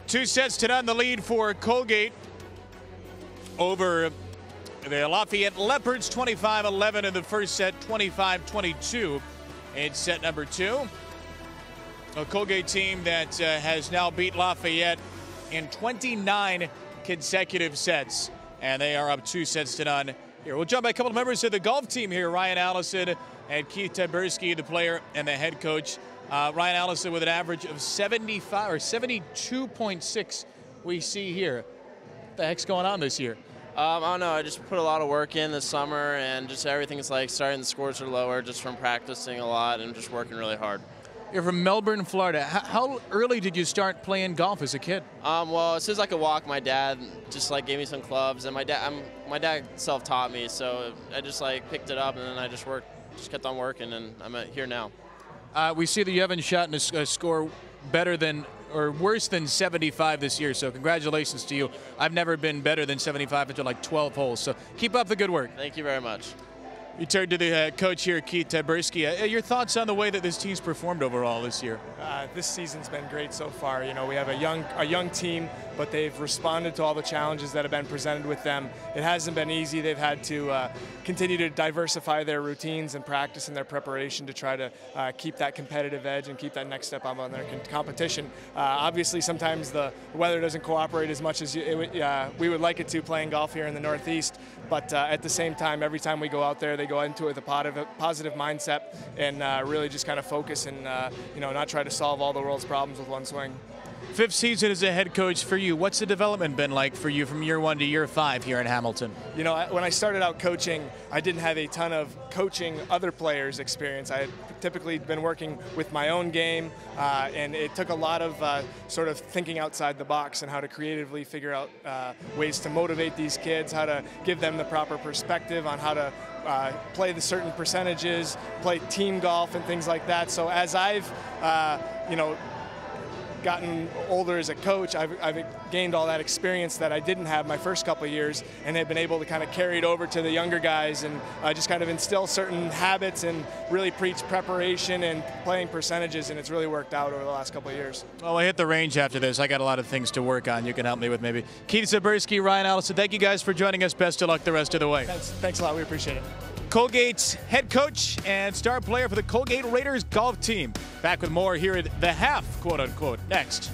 2-0 the lead for Colgate over the Lafayette Leopards, 25-11 in the first set, 25-22 in set number 2. A Colgate team that has now beat Lafayette in 29 consecutive sets, and they are up 2-0 here. We'll jump by a couple of members of the golf team here. Ryan Allison and Keith Tversky, the player and the head coach. Ryan Allison with an average of 75 or 72.6 we see here. What the heck's going on this year? I don't know. I just put a lot of work in this summer, and just everything's like starting. The scores are lower just from practicing a lot and just working really hard. You're from Melbourne, Florida. How early did you start playing golf as a kid? Well, as soon as I could walk, my dad just like gave me some clubs, and my dad self-taught me, so I just like picked it up, and then I just kept on working, and I'm here now. We see that you haven't shot a score better than or worse than 75 this year, so congratulations to you. I've never been better than 75 until like 12 holes, so keep up the good work. Thank you very much. You turn to the coach here, Keith Tyburski. Your thoughts on the way that this team's performed overall this year? This season's been great so far. You know, we have a young team, but they've responded to all the challenges that have been presented with them. It hasn't been easy. They've had to continue to diversify their routines and practice in their preparation to try to keep that competitive edge and keep that next step up on their competition. Obviously, sometimes the weather doesn't cooperate as much as we would like it to playing golf here in the Northeast, but at the same time, every time we go out there, they go into it with a positive mindset and really just kind of focus and not try to solve all the world's problems with one swing. 5th season as a head coach for you. What's the development been like for you from year 1 to year 5 here in Hamilton? You know, when I started out coaching, I didn't have a ton of coaching other players' experience. I had typically been working with my own game, and it took a lot of sort of thinking outside the box and how to creatively figure out ways to motivate these kids, how to give them the proper perspective on how to play the certain percentages, play team golf and things like that. So as I've, gotten older as a coach, I've gained all that experience that I didn't have my first couple of years, and have been able to kind of carry it over to the younger guys and just kind of instill certain habits and really preach preparation and playing percentages, and it's really worked out over the last couple of years. Well, I hit the range after this. I got a lot of things to work on. You can help me with maybe. Keith Tversky, Ryan Allison, thank you guys for joining us. Best of luck the rest of the way. Thanks a lot. We appreciate it. Colgate's head coach and star player for the Colgate Raiders golf team. Back with more here at The Half, quote unquote, next.